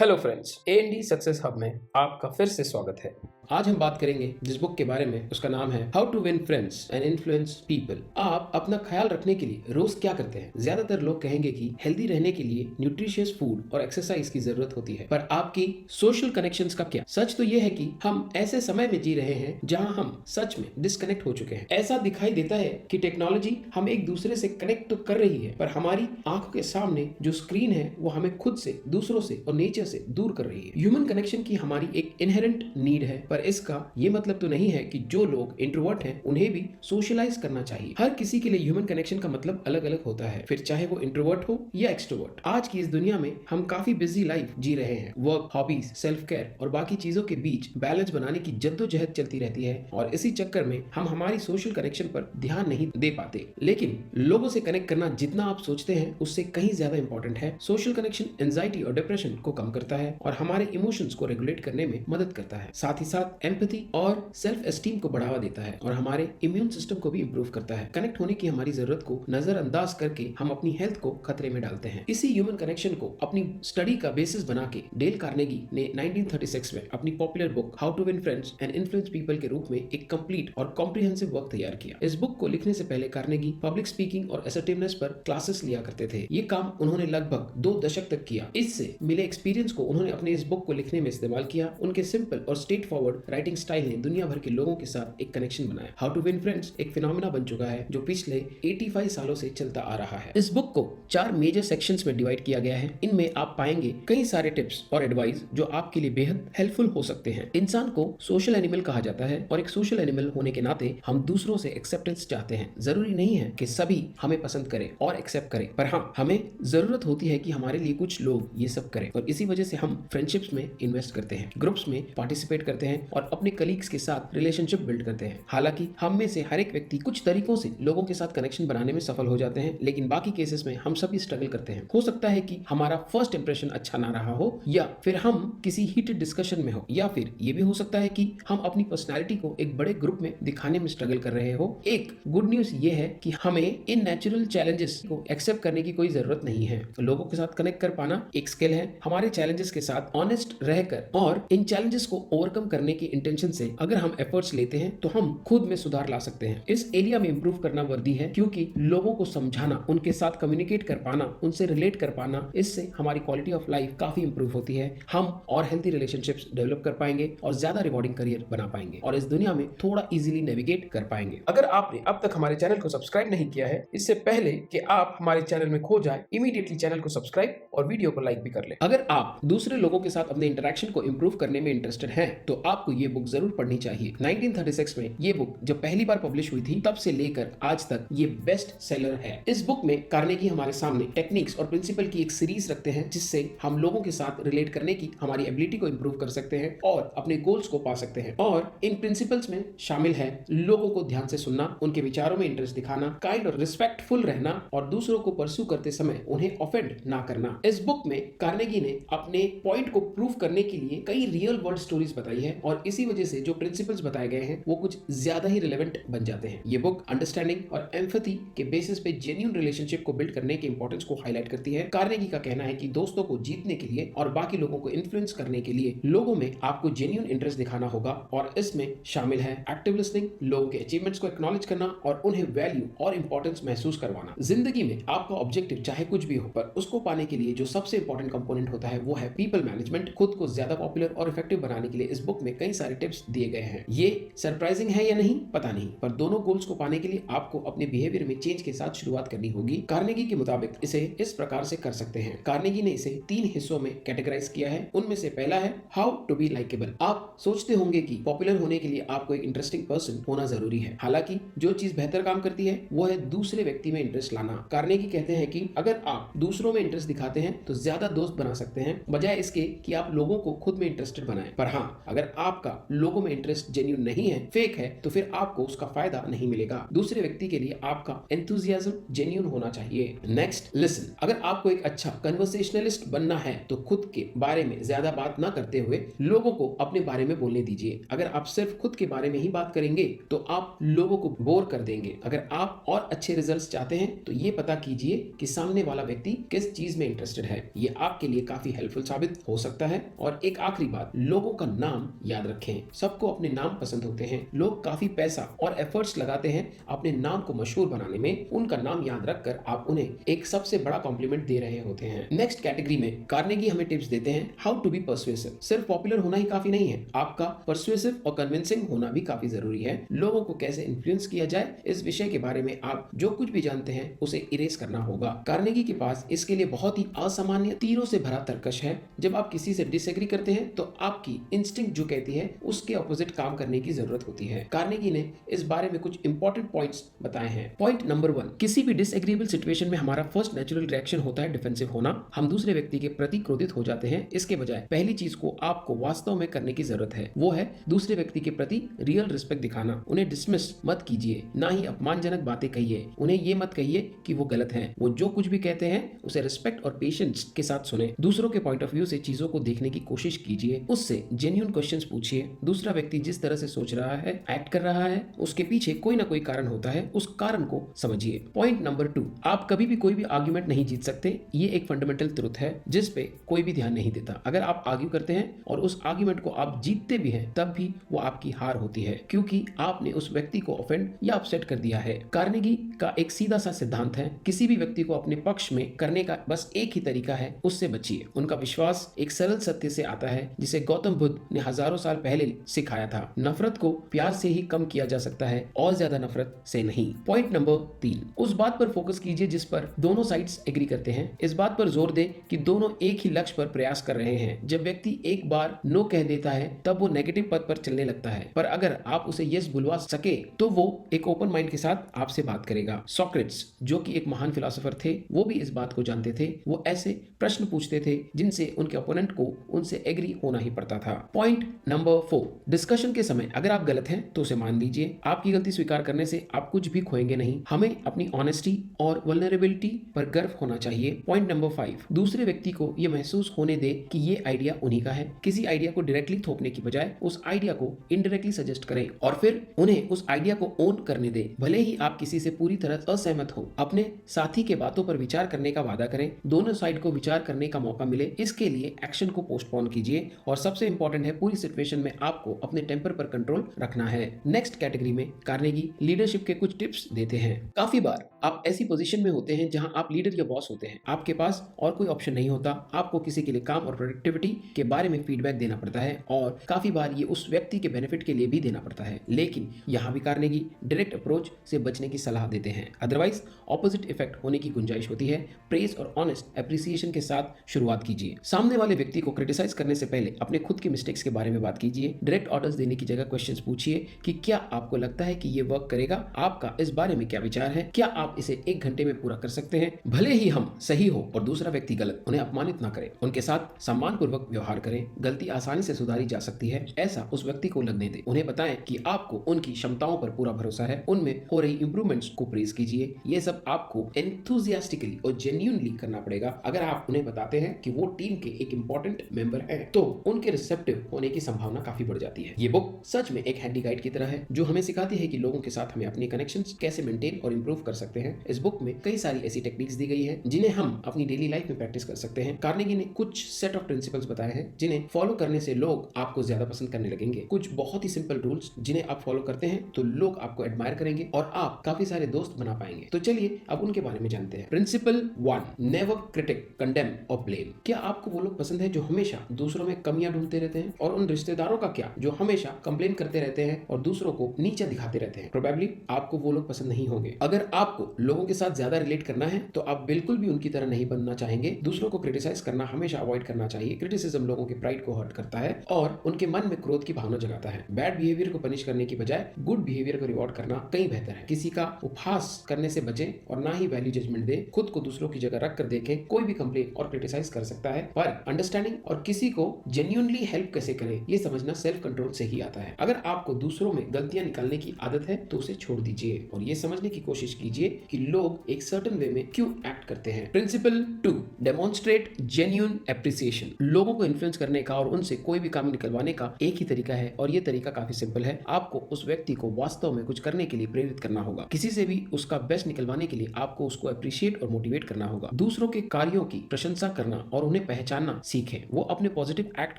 Hello friends, A&D success hub में आपका फिर से स्वागत है। आज हम बात करेंगे जिस बुक के बारे में, उसका नाम है how to win friends and influence people. आप अपना ख्याल रखने के लिए रोज क्या करते हैं? ज्यादातर लोग कहेंगे कि हेल्दी रहने के लिए न्यूट्रिशियस फूड और एक्सरसाइज की जरूरत होती है, पर आपकी सोशल कनेक्शंस का क्या? सच तो यह है कि हम ऐसे समय में जी रहे हैं जहां हम सच में डिस्कनेक्ट हो चुके हैं। ऐसा दिखाई देता है कि टेक्नोलॉजी हम एक दूसरे से कनेक्ट तो कर रही है, पर हमारी आंखों के सामने जो स्क्रीन है वो हमें खुद से, दूसरों से और नेचर से दूर कर रही है। ह्यूमन कनेक्शन की हमारी एक इनहेरेंट नीड है, पर इसका ये मतलब तो नहीं है कि जो लोग इंट्रोवर्ट हैं उन्हें भी सोशलाइज करना चाहिए। हर किसी के लिए ह्यूमन कनेक्शन का मतलब अलग अलग होता है, फिर चाहे वो इंट्रोवर्ट हो या एक्सट्रोवर्ट। आज की इस दुनिया में हम काफी बिजी लाइफ जी रहे हैं। वर्क, हॉबीज, सेल्फ केयर और बाकी चीजों के बीच बैलेंस बनाने की जद्दोजहद चलती रहती है और इसी चक्कर में हम हमारी सोशल कनेक्शन पर ध्यान नहीं दे पाते। लेकिन लोगों से कनेक्ट करना जितना आप सोचते हैं उससे कहीं ज्यादा इंपॉर्टेंट है। सोशल कनेक्शन एंजाइटी और डिप्रेशन को कम करता है और हमारे इमोशंस को रेगुलेट करने में मदद करता है। साथ ही साथ एम्पैथी और सेल्फ एस्टीम को बढ़ावा देता है और हमारे इम्यून सिस्टम को भी इंप्रूव करता है। कनेक्ट होने की हमारी जरूरत को नजरअंदाज करके हम अपनी हेल्थ को खतरे में डालते हैं। इसी ह्यूमन कनेक्शन को अपनी स्टडी का बेसिस बना के डेल कार्नेगी ने 1936 में अपनी popular book how to win friends and influence people के रूप में एक कंप्लीट और कॉम्प्रिहेंसिव वर्क तैयार किया। इस बुक को लिखने से पहले कार्नेगी पब्लिक स्पीकिंग और असर्टिवनेस पर क्लासेस लिया करते थे। ये काम उन्होंने लगभग 2 दशक तक किया। इससे मिले एक्सपीरियंस को उन्होंने अपने इस बुक को लिखने में इस्तेमाल किया। उनके सिंपल और स्ट्रेट फॉरवर्ड राइटिंग स्टाइल ने दुनिया भर के लोगों के साथ एक कनेक्शन बनाया। हाउ टू विन फ्रेंड्स एक फिनोमेना बन चुका है जो पिछले 85 सालों से चलता आ रहा है। इस बुक को 4 मेजर सेक्शंस में डिवाइड किया गया है। इनमें आप पाएंगे कई सारे टिप्स और एडवाइस जो आपके लिए बेहद हेल्पफुल हो सकते हैं। इंसान को सोशल एनिमल कहा जाता है और एक सोशल एनिमल होने के नाते हम दूसरों से एक्सेप्टेंस चाहते हैं। जरूरी नहीं है कि सभी हमें पसंद करें और एक्सेप्ट करें, पर हाँ, हमें जरूरत होती है कि हमारे लिए कुछ लोग ये सब करें और इसी वजह से हम फ्रेंडशिप्स में इन्वेस्ट करते हैं, ग्रुप्स में पार्टिसिपेट करते हैं और अपने कलीग्स के साथ रिलेशनशिप बिल्ड करते हैं। हालांकि हम में से हर एक व्यक्ति कुछ तरीकों से लोगों के साथ कनेक्शन बनाने में सफल हो जाते हैं, लेकिन बाकी केसेस में हम सभी स्ट्रगल करते हैं। हो सकता है कि हमारा फर्स्ट इंप्रेशन अच्छा ना रहा हो, या फिर हम किसी हीटेड डिस्कशन में हो, या फिर ये भी हो सकता है कि हम अपनी पर्सनैलिटी को एक बड़े ग्रुप में दिखाने में स्ट्रगल कर रहे हो। एक गुड न्यूज ये है कि हमें इन नेचुरल चैलेंजेस को एक्सेप्ट करने की कोई जरूरत नहीं है। लोगों के साथ कनेक्ट कर पाना एक स्किल है। हमारे चैलेंजेस के साथ ऑनेस्ट रहकर और इन चैलेंजेस को ओवरकम करने की इंटेंशन से अगर हम एफर्ट्स लेते हैं तो हम खुद में सुधार ला सकते हैं। इस एरिया में इंप्रूव करना वर्दी है, क्योंकि लोगों को समझाना, उनके साथ कम्युनिकेट कर पाना, उनसे रिलेट कर पाना, इससे हमारी क्वालिटी ऑफ लाइफ काफी इंप्रूव होती है। हम और हेल्थी रिलेशनशिप्स डेवलप कर पाएंगे और ज्यादा रिवॉर्डिंग करियर बना पाएंगे और इस दुनिया में थोड़ा इजीली नेविगेट कर पाएंगे। अगर आपने अब तक हमारे चैनल को सब्सक्राइब नहीं किया है, इससे पहले कि आप हमारे चैनल में खो जाए, इमीडिएटली चैनल को सब्सक्राइब और वीडियो को लाइक भी कर ले। अगर आप दूसरे लोगों के साथ अपने इंटरेक्शन को इंप्रूव करने में इंटरेस्टेड हैं, तो आपको ये बुक जरूर पढ़नी चाहिए। 1936 में ये बुक जब पहली बार पब्लिश हुई थी, तब से लेकर आज तक ये बेस्ट सेलर है। इस बुक में कार्नेगी हमारे सामने टेक्निक्स और प्रिंसिपल की एक सीरीज रखते हैं, जिससे हम लोगों के साथ रिलेट करने की हमारी एबिलिटी को इंप्रूव कर सकते हैं और अपने गोल्स को पा सकते हैं। और इन प्रिंसिपल्स में शामिल है लोगों को ध्यान से सुनना, उनके विचारों में इंटरेस्ट दिखाना, काइंड और रिस्पेक्टफुल रहना और दूसरों को परस्यू करते समय उन्हें ऑफेंड ना करना। इस बुक में कार्नेगी ने अपने पॉइंट को प्रूव करने के लिए कई रियल वर्ल्ड स्टोरीज बताई है और इसी वजह से जो प्रिंसिपल्स बताए गए हैं वो कुछ ज्यादा ही रिलेवेंट बन जाते हैं। ये बुक अंडरस्टैंडिंग और एम्पैथी के बेसिस पे जेन्युइन रिलेशनशिप को बिल्ड करने के इंपॉर्टेंस को हाईलाइट करती है। कार्नेगी का कहना है कि दोस्तों को जीतने के लिए और बाकी लोगों को इन्फ्लुएंस करने के लिए लोगों में आपको जेन्युइन इंटरेस्ट दिखाना होगा और इसमें शामिल है एक्टिव लिसनिंग, लोगों के अचीवमेंट्स को एक्नॉलेज करना और उन्हें वैल्यू और इंपॉर्टेंस महसूस करवाना। जिंदगी में आपका ऑब्जेक्टिव चाहे कुछ भी हो, पर उसको पाने के लिए जो सबसे इंपॉर्टेंट कंपोनेंट होता है वो है पीपल मैनेजमेंट। खुद को ज्यादा पॉपुलर और इफेक्टिव बनाने के लिए इस बुक में कई सारे टिप्स दिए गए हैं। ये सरप्राइजिंग है या नहीं पता नहीं, पर दोनों गोल्स को पाने के लिए आपको अपने बिहेवियर में चेंज के साथ शुरुआत करनी होगी। कार्नेगी के मुताबिक इसे इस प्रकार से कर सकते हैं। कार्नेगी ने इसे 3 हिस्सों में कैटेगराइज किया है। उनमें से पहला है हाउ टू बी लाइकेबल। आप सोचते होंगे कि पॉपुलर होने के लिए आपको एक इंटरेस्टिंग पर्सन होना जरूरी है। हालांकि जो चीज बेहतर काम करती है वो है दूसरे व्यक्ति में इंटरेस्ट लाना। कार्नेगी कहते हैं कि अगर आप दूसरों में इंटरेस्ट दिखाते हैं तो ज्यादा दोस्त बना सकते हैं, बजाय इसके कि आप लोगों को खुद में इंटरेस्टेड बनाएं। पर हाँ, अगर आपका लोगों में इंटरेस्ट जेन्युइन नहीं है, फेक है, तो फिर आपको उसका फायदा नहीं मिलेगा। दूसरे व्यक्ति के लिए आपका एंथुसियाज्म जेन्युइन होना चाहिए। Next, listen. अगर आपको एक अच्छा कन्वर्सेशनलिस्ट बनना है तो खुद के बारे में ज्यादा बात ना करते हुए लोगों को अपने बारे में बोलने दीजिए। अगर आप सिर्फ खुद के बारे में ही बात करेंगे तो आप लोगों को बोर कर देंगे। अगर आप और अच्छे रिजल्ट्स चाहते हैं तो ये पता कीजिए कि सामने वाला व्यक्ति किस चीज में इंटरेस्टेड है। ये आपके लिए काफी हेल्पफुल हेल्पफुल साबित हो सकता है। और एक आखिरी बात, लोगों का नाम याद रखें। सबको अपने नाम पसंद होते हैं। लोग काफी पैसा और एफर्ट्स लगाते हैं अपने नाम को मशहूर बनाने में। उनका नाम याद रखकर आप उन्हें एक सबसे बड़ा कॉम्प्लीमेंट दे रहे होते हैं। नेक्स्ट कैटेगरी में कार्नेगी हमें टिप्स देते हैं हाउ टू बी पर्सुएसिव। सिर्फ पॉपुलर होना ही काफी नहीं है, आपका पर्सुएसिव और कन्विंसिंग होना भी काफी जरूरी है। लोगों को कैसे इन्फ्लुएंस किया जाए, इस विषय के बारे में आप जो कुछ भी जानते हैं उसे इरेज करना होगा। कार्नेगी के पास इसके लिए बहुत ही असामान्य तीरों से भरा तर्कश है। जब आप किसी से डिसएग्री करते हैं तो आपकी इंस्टिंक्ट जो कहती है उसके ऑपोजिट काम करने की जरूरत होती है। कार्नेगी ने इस बारे में कुछ इंपॉर्टेंट पॉइंट्स बताए हैं। पॉइंट नंबर 1, किसी भी डिसएग्रीएबल सिचुएशन में हमारा फर्स्ट नेचुरल रिएक्शन होता है डिफेंसिव होना। हम दूसरे व्यक्ति के प्रति क्रोधित हो जाते हैं। इसके बजाय पहली चीज को आपको वास्तव में करने की जरूरत है, वो है दूसरे व्यक्ति के प्रति रियल रिस्पेक्ट दिखाना। उन्हें डिसमिस मत कीजिए, ना ही अपमानजनक बातें कहिए। उन्हें ये मत कहिए कि वो गलत हैं। वो जो कुछ भी कहते हैं उसे रिस्पेक्ट और पेशेंस के साथ सुने। दूसरों के पॉइंट ऑफ व्यू से चीजों को देखने की कोशिश कीजिए। उससे जेन्युइन क्वेश्चंस पूछिए। दूसरा व्यक्ति जिस तरह से सोच रहा है, एक्ट कर रहा है, उसके पीछे कोई ना कोई कारण होता है। उस कारण को समझिए। पॉइंट नंबर 2, आप कभी भी कोई भी आर्ग्यूमेंट नहीं जीत सकते। ये एक फंडामेंटल ट्रुथ है जिस पे कोई भी ध्यान नहीं देता। अगर आप आर्ग्यू करते हैं और उस आर्ग्यूमेंट को आप जीतते भी हैं, तब भी वो आपकी हार होती है, क्योंकि आपने उस व्यक्ति को ऑफेंड या अपसेट कर दिया है। कार्नेगी का एक सीधा सा सिद्धांत है, किसी भी व्यक्ति को अपने पक्ष में करने का बस एक ही तरीका है, उससे बचिए। उनका विश्वास एक सरल सत्य से आता है जिसे गौतम बुद्ध ने हजारों साल पहले सिखाया था। नफरत को प्यार से ही कम किया जा सकता है और ज्यादा नफरत से नहीं। पॉइंट नंबर 3, उस बात पर फोकस कीजिए जिस पर दोनों साइड्स एग्री करते हैं। इस बात पर जोर दें कि दोनों एक ही लक्ष्य पर प्रयास कर रहे हैं। जब व्यक्ति एक बार नो कह देता है तब वो नेगेटिव पथ पर चलने लगता है, पर अगर आप उसे यस बुलवा सके तो वो एक ओपन माइंड के साथ आपसे बात करेगा। सॉक्रेट्स जो कि एक महान फिलोसोफर थे, वो भी इस बात को जानते थे। वो ऐसे प्रश्न पूछते थे जिनसे उनके ओपोनेंट को उनसे एग्री होना ही पड़ता था। पॉइंट नंबर 4, डिस्कशन के समय अगर आप गलत हैं तो उसे मान लीजिए। आपकी गलती स्वीकार करने से आप कुछ भी खोएंगे नहीं। हमें अपनी ऑनेस्टी और वल्नरेबिलिटी पर गर्व होना चाहिए। पॉइंट नंबर 5, दूसरे व्यक्ति को यह महसूस होने दे कि ये आइडिया उन्हीं का है। किसी आइडिया को डायरेक्टली थोपने की बजाय उस आइडिया को इनडायरेक्टली सजेस्ट करें और फिर उन्हें उस आइडिया को ओन करने दें। भले ही आप किसी से पूरी तरह असहमत हो, अपने साथी के बातों पर विचार करने का वादा करें। दोनों साइड को विचार करने का मौका मिले, इसके लिए एक्शन को पोस्टपोन कीजिए। और सबसे इंपॉर्टेंट है, पूरी सिचुएशन में आपको अपने टेम्पर पर कंट्रोल रखना है। नेक्स्ट कैटेगरी में कार्नेगी लीडरशिप के कुछ टिप्स देते हैं। काफी बार आप ऐसी पोजीशन में होते हैं जहां आप लीडर या बॉस होते हैं। आपके पास और कोई ऑप्शन नहीं होता। आपको किसी के लिए काम और प्रोडक्टिविटी के बारे में फीडबैक देना पड़ता है और काफी बार ये उस व्यक्ति के बेनिफिट के लिए भी देना पड़ता है। लेकिन यहाँ भी कार्नेगी डायरेक्ट अप्रोच से बचने की सलाह देते हैं, अदरवाइज ऑपोजिट इफेक्ट होने की गुंजाइश होती है। प्रेज और ऑनेस्ट एप्रिसिएशन के साथ शुरुआत कीजिए। सामने वाले व्यक्ति को क्रिटिसाइज करने से पहले अपने खुद के मिस्टेक्स के बारे में बात कीजिए। डायरेक्ट ऑर्डर्स देने की जगह क्वेश्चंस पूछिए कि क्या आपको लगता है कि ये वर्क करेगा, आपका इस बारे में क्या विचार है, क्या आप इसे 1 घंटे में पूरा कर सकते हैं। भले ही हम सही हो और दूसरा व्यक्ति गलत, उन्हें अपमानित ना करें। उनके साथ सम्मान पूर्वक व्यवहार करें। गलती आसानी से सुधारी जा सकती है, ऐसा उस व्यक्ति को लगने दें। उन्हें बताएं कि आपको उनकी क्षमताओं पर पूरा भरोसा है। उनमें हो रही इंप्रूवमेंट्स को प्रेज कीजिए। ये सब आपको एंथुसियास्टिकली और जेन्युइनली करना पड़ेगा। अगर आप उन्हें बताते हैं कि वो टीम के एक इंपॉर्टेंट मेंबर हैं, तो उनके रिसेप्टिव होने की संभावना काफी बढ़ जाती है। ये बुक सच में एक हैंडी गाइड की तरह है जो हमें सिखाती है कि लोगों के साथ हमें अपने कनेक्शंस कैसे मेंटेन और इंप्रूव कर सकते हैं। इस बुक में कई सारी ऐसी टेक्निक्स दी गई है जिन्हें हम अपनी डेली लाइफ में प्रैक्टिस कर सकते हैं। कार्नेगी ने कुछ सेट ऑफ प्रिंसिपल्स बताए हैं जिन्हें फॉलो करने से लोग आपको ज्यादा पसंद करने लगेंगे। कुछ बहुत ही सिंपल रूल्स जिन्हें आप फॉलो करते हैं तो लोग आपको एडमायर करेंगे और आप काफी सारे दोस्त बना पाएंगे। तो चलिए अब उनके बारे में जानते हैं। प्रिंसिपल 1, नेवर क्रिटिक, कंडेम और ब्लेम। क्या आपको वो लोग पसंद है जो हमेशा दूसरों में कमियां ढूंढते रहते हैं? और उन रिश्तेदारों का क्या जो हमेशा कंप्लेन करते रहते हैं और दूसरों को नीचा दिखाते रहते हैं? प्रोबेबली आपको वो लोग पसंद नहीं होंगे। अगर आपको लोगों के साथ ज्यादा रिलेट करना है तो आप बिल्कुल भी उनकी तरह नहीं बनना चाहेंगे। दूसरों को क्रिटिसाइज करना हमेशा अवॉइड करना चाहिए। क्रिटिसिज्म लोगों के प्राइड को हर्ट करता है और उनके मन में क्रोध की भावना जगाता है। बैड बिहेवियर को पनिश करने की बजाय गुड बिहेवियर को रिवॉर्ड करना कहीं बेहतर है। किसी का उपहास करने से बचें और ना ही वैल्यू जजमेंट दें। खुद को दूसरों की जगह रख कर देखें। कोई भी कंप्लेन और क्रिटिसाइज कर सकता है, पर अंडरस्टैंडिंग और किसी को जेन्युइनली हेल्प कैसे करें ये समझना सेल्फ कंट्रोल से ही आता है। अगर आपको दूसरों में गलतियां निकालने की आदत है तो उसे छोड़ दीजिए और ये समझने की कोशिश कीजिए कि लोग एक सर्टेन वे में क्यों एक्ट करते हैं। Principle 2, demonstrate genuine appreciation. लोगों को इन्फ्लुएंस करने का और उनसे कोई भी काम निकलवाने का एक ही तरीका है और ये तरीका काफी सिंपल है। आपको उस व्यक्ति को वास्तव में कुछ करने के लिए प्रेरित करना होगा। किसी से भी उसका बेस्ट निकलवाने के लिए आपको उसको अप्रिशिएट और मोटिवेट करना होगा। दूसरों के कार्यों की प्रशंसा करना और उन्हें पहचानना सीखें। वो अपने पॉजिटिव एक्ट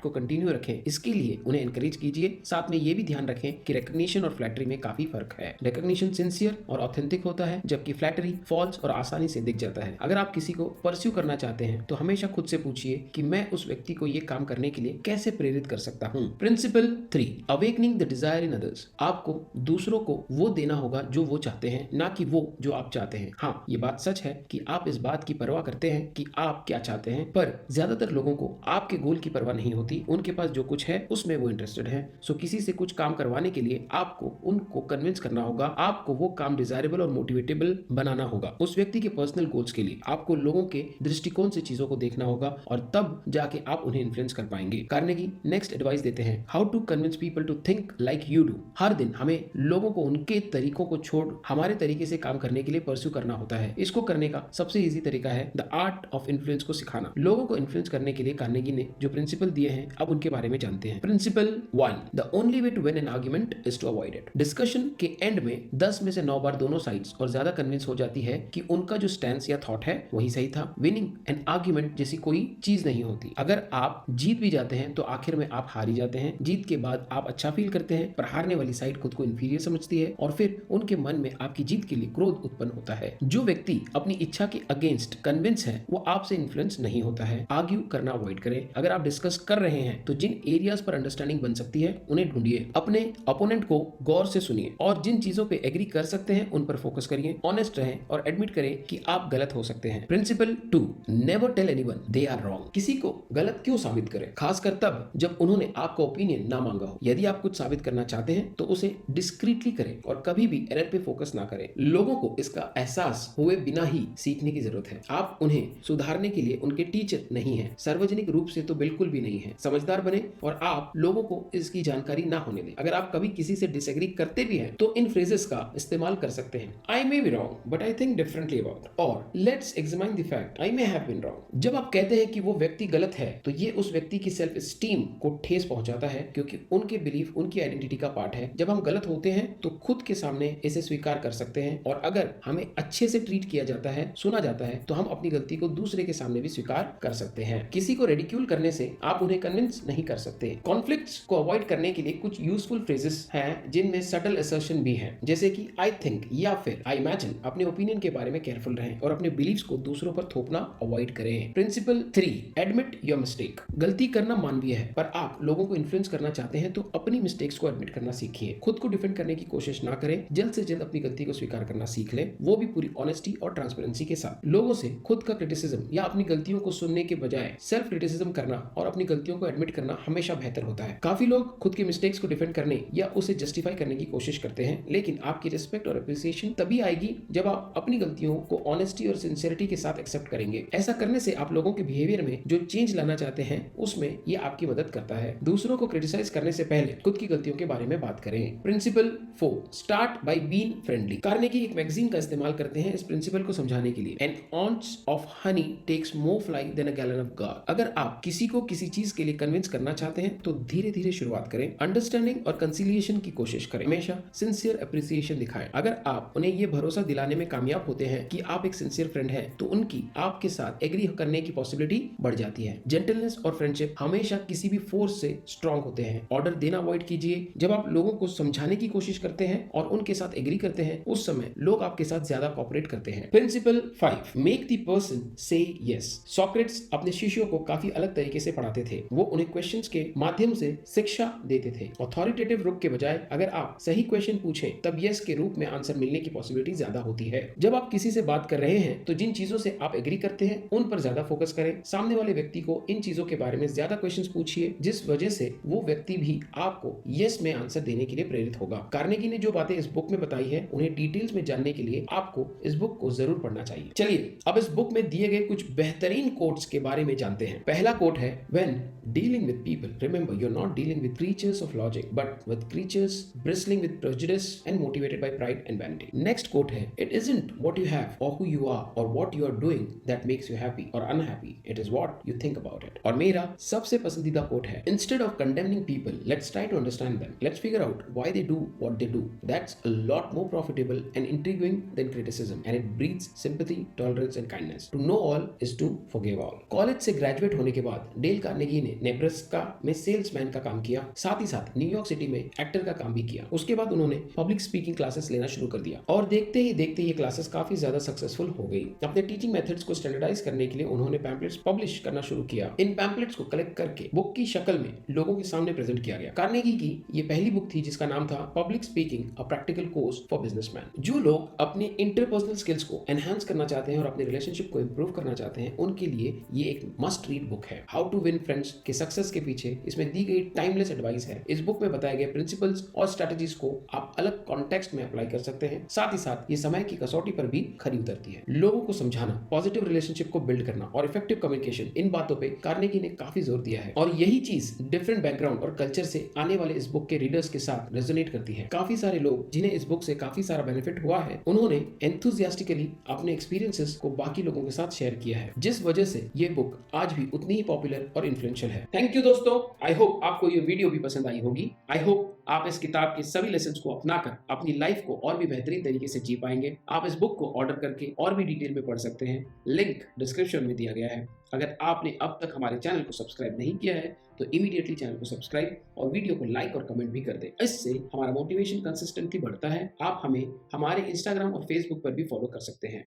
को कंटिन्यू रखें, इसके लिए उन्हें एनकरेज कीजिए। साथ में ये भी ध्यान रखें कि रिकॉग्निशन और फ्लैटरी में काफी फर्क है। रिकॉग्निशन सिंसियर और ऑथेंटिक होता है, जबकि फ्लैटरी फॉल्स और आसानी से दिख जाता है। अगर आप किसी को परस्यू करना चाहते हैं तो हमेशा खुद से पूछिए कि मैं उस व्यक्ति को ये काम करने के लिए कैसे प्रेरित कर सकता हूँ। Principle 3, awakening the desire in others. आपको दूसरों को वो देना होगा जो वो चाहते हैं, ना कि वो जो आप चाहते हैं। हाँ, ये बात सच है कि आप इस बात की परवाह करते हैं कि आप क्या चाहते हैं, पर ज्यादातर लोगों को आपके गोल की परवाह नहीं होती। उनके पास जो कुछ है उसमें वो इंटरेस्टेड है। सो किसी से कुछ काम करवाने के लिए आपको उनको कन्विंस करना होगा। आपको वो काम डिजायरेबल और मोटिवेटेबल बनाना होगा। उस व्यक्ति के पर्सनल गोल्स के लिए आपको लोगों के दृष्टिकोण से चीजों को देखना होगा और तब जाके आप उन्हें इन्फ्लुएंस कर पाएंगे। कार्नेगी नेक्स्ट एडवाइस देते हैं, how to convince people to think like you do. हर दिन हमें लोगों को उनके तरीकों को छोड़ हमारे तरीके से काम करने के लिए परस्यू करना होता है। इसको करने का सबसे इजी तरीका है द आर्ट ऑफ इन्फ्लुएंस को सिखाना। लोगों को इन्फ्लुएंस करने के लिए कार्नेगी ने जो प्रिंसिपल दिए हैं, अब उनके बारे में जानते हैं। Principle 1, the only way to win an argument is to avoid it. Discussion के एंड में 10 में से 9 बार दोनों साइड्स और ज्यादा कन्विंस हो जाती है कि उनका जो स्टैंस या थॉट है वही सही था। विनिंग एन आर्गुमेंट जैसी कोई चीज नहीं होती। अगर आप जीत भी जाते हैं तो आखिर में आप हार ही जाते हैं। जीत के बाद आप अच्छा फील करते हैं, पर हारने वाली साइड खुद को इंफीरियर समझती है और फिर उनके मन में आपकी जीत के लिए क्रोध उत्पन्न होता है। जो व्यक्ति अपनी इच्छा के अगेंस्ट कन्विंस है वो आपसे इन्फ्लुएंस नहीं होता है। आर्ग्यू करना अवॉइड करें। अगर आप डिस्कस कर रहे हैं तो जिन एरियाज पर अंडरस्टैंडिंग बन सकती है उन्हें ढूंढिए। अपने अपोनेंट को गौर से सुनिए और जिन चीजों पे एग्री कर सकते हैं उन पर फोकस करिए। ऑनेस्ट रहें और एडमिट करें कि आप गलत हो सकते हैं। Principle 2, never tell anyone they are wrong. किसी को गलत क्यों साबित करें, खासकर तब जब उन्होंने आपका ओपिनियन ना मांगा हो। यदि आप कुछ साबित करना चाहते हैं तो उसे डिस्क्रीटली करें और कभी भी एरर पे फोकस ना करें। लोगों को इसका एहसास हुए बिना ही सीखने की जरूरत है। आप उन्हें सुधारने के लिए उनके टीचर नहीं हैं, सार्वजनिक रूप से तो बिल्कुल भी नहीं है। समझदार बने और आप लोगों को इसकी जानकारी ना होने दें। अगर आप कभी किसी से डिसएग्री करते भी हैं तो इन फ्रेजेस का इस्तेमाल कर सकते हैं। I may be wrong but I think differently about, और let's examine the fact I may have been wrong. जब आप कहते हैं कि वो व्यक्ति गलत है तो ये उस व्यक्ति की सेल्फ एस्टीम को ठेस पहुंचाता है, क्योंकि उनके बिलीफ उनकी आइडेंटिटी का पार्ट है। जब हम गलत होते हैं तो खुद के सामने इसे स्वीकार कर सकते हैं, और अगर हमें अच्छे से ट्रीट किया जाता है, सुना जाता है, तो हम अपनी गलती को दूसरे के सामने भी स्वीकार कर सकते हैं। किसी को रेडिक्यूल करने से आप उन्हें कन्विंस नहीं कर सकते। कॉन्फ्लिक्ट्स को अवॉइड करने के लिए कुछ यूजफुल फ्रेजेस हैं जिनमें सटल असर्शन भी है, जैसे कि आई थिंक या फिर आई इमेजिन। अपने ओपिनियन के बारे में केयरफुल रहें और अपने बिलीव्स को दूसरों पर थोपना अवॉइड करें। Principle 3, admit your mistake. गलती करना मानवीय है, पर आप लोगों को इन्फ्लुएंस करना चाहते हैं तो अपनी मिस्टेक्स को एडमिट करना सीखिए। खुद को डिफेंड करने की कोशिश ना करें, जल्द से जल्द अपनी गलती को स्वीकार करना सीख लें, वो भी पूरी ऑनेस्टी और ट्रांसपेरेंसी के साथ। लोगों से खुद का क्रिटिसिज्म या अपनी गलतियों को सुनने के बजाय सेल्फ क्रिटिसिज्म करना और अपनी गलतियों को एडमिट करना हमेशा बेहतर होता है। काफी लोग खुद की मिस्टेक्स को डिफेंड करने या उसे जस्टिफाई करने की कोशिश करते हैं, लेकिन आपकी रिस्पेक्ट और अप्रिसिएशन तभी आएगी जब आप अपनी गलतियों को ऑनेस्टी और सिंसियरिटी के साथ एक्सेप्ट करेंगे। ऐसा करने से आप लोगों के बिहेवियर में जो चेंज लाना चाहते हैं उसमें ये आपकी मदद करता है। दूसरों को क्रिटिसाइज करने से पहले खुद की गलतियों के बारे में बात करें। Principle 4, start by being friendly. Carnegie एक मैगजीन का इस्तेमाल करते हैं इस प्रिंसिपल को समझाने के लिए। An ounce of honey takes more fly than a gallon of gall. अगर आप किसी को किसी चीज के लिए कन्विंस करना चाहते हैं तो धीरे धीरे शुरुआत करें। अंडरस्टैंडिंग और कंसिलिएशन की कोशिश करें। हमेशा सिंसियर अप्रिसिएशन दिखाएं। अगर आप उन्हें ये भरोसा दिलाने में कामयाब होते हैं कि आप एक सिंसियर फ्रेंड हैं, तो उनकी आपके साथ एग्री करने की पॉसिबिलिटी बढ़ जाती है। जेंटलनेस और फ्रेंडशिप हमेशा किसी भी फोर्स से स्ट्रांग होते हैं। ऑर्डर देना अवॉइड कीजिए। जब आप लोगों को समझाने की कोशिश करते हैं और उनके साथ एग्री करते हैं, उस समय लोग आपके साथ ज्यादा कोऑपरेट करते हैं। प्रिंसिपल 5, मेक द पर्सन से यस। सॉक्रेट्स अपने शिष्यों को काफी अलग तरीके से पढ़ाते थे। वो उन्हें क्वेश्चंस के माध्यम से शिक्षा देते थे। ऑथोरिटेटिव रुख के बजाय अगर आप सही क्वेश्चन पूछें तब यस के रूप में आंसर मिलने की पॉसिबिलिटी ज्यादा होती है। जब आप किसी से बात कर रहे हैं तो जिन चीजों से आप एग्री करते हैं उन पर ज्यादा फोकस करें। सामने वाले व्यक्ति को इन चीजों के बारे में ज्यादा क्वेश्चंस पूछिए, जिस वजह से वो व्यक्ति भी आपको यस में आंसर देने के लिए प्रेरित होगा। कार्नेगी ने जो बातें इस बुक में बताई है उन्हें डिटेल्स में जानने के लिए आपको इस बुक को जरूर पढ़ना चाहिए। चलिए अब इस बुक में दिए गए कुछ बेहतरीन कोट्स के बारे में जानते हैं। पहला कोट है, when dealing with people remember you are not dealing with creatures of logic but with creatures bristling with prejudice and motivated by pride and vanity. Next quote है, it isn't what you have और who you are और what you are doing that makes you happy और unhappy, it is what you think about it. और मेरा सबसे पसंदीदा quote है, instead of condemning people let's try to understand them, let's figure out why they do what they do, that's a lot more profitable and intriguing than criticism and it breeds sympathy, tolerance and kindness. To know all is to forgive all. College से graduate होने के बाद Dale Carnegie ने Nebraska में salesman का काम किया, साथ ही साथ न्यूयॉर्क सिटी में एक्टर का काम भी किया। उसके बाद उन्होंने पब्लिक स्पीकिंग क्लासेस लेना शुरू कर दिया और देखते ही देखते ये क्लासेस काफी ज्यादा सक्सेसफुल हो गई। अपने टीचिंग मेथड्स को स्टैंडर्डाइज करने के लिए उन्होंने पैम्पलेट्स पब्लिश करना शुरू किया। इन पैम्पलेट्स को कलेक्ट करके बुक की शक्ल में लोगों के सामने प्रेजेंट किया गया। कार्नेगी की ये पहली बुक थी जिसका नाम था public speaking a practical course for businessman. जो लोग अपने इंटरपर्सनल स्किल्स को एनहांस करना चाहते हैं और अपने रिलेशनशिप को इंप्रूव करना चाहते हैं, उनके लिए ये एक मस्ट रीड बुक है। हाउ टू विन फ्रेंड्स के सक्सेस के पीछे इसमें दी गई टाइमलेस एडवाइस है। इस बुक में बताए गए प्रिंसिपल्स और स्ट्रेटजीज को आप अलग कॉन्टेक्स्ट में अप्लाई कर सकते हैं। साथ ही साथ ये समय की कसौटी पर भी खरी उतरती है। लोगों को समझाना, पॉजिटिव रिलेशनशिप को बिल्ड करना और इफेक्टिव कम्युनिकेशन, इन बातों पे कार्नेगी ने काफी जोर दिया है और यही चीज डिफरेंट बैकग्राउंड और कल्चर से आने वाले इस बुक के रीडर्स के साथ रेजोनेट करती है। काफी सारे लोग जिन्हें इस बुक से काफी सारा बेनिफिट हुआ है, उन्होंने एंथुसियास्टिकली अपने एक्सपीरियंसेस को बाकी लोगों के साथ शेयर किया है, जिस वजह से ये बुक आज भी उतनी ही पॉपुलर और इन्फ्लुएंशियल है। थैंक यू दोस्तों, आई होप आपको ये वीडियो भी पसंद आई होगी। आई होप आप इस किताब के सभी लेसन्स को अपनाकर अपनी लाइफ को और भी बेहतरीन तरीके से जी पाएंगे। आप इस बुक को ऑर्डर करके और भी डिटेल में पढ़ सकते हैं, लिंक डिस्क्रिप्शन में दिया गया है। अगर आपने अब तक हमारे चैनल को सब्सक्राइब नहीं किया है तो इमीडिएटली चैनल को सब्सक्राइब और वीडियो को लाइक और कमेंट भी कर दें। इससे हमारा मोटिवेशन कंसिस्टेंटली बढ़ता है। आप हमें हमारे इंस्टाग्राम और फेसबुक पर भी फॉलो कर सकते हैं।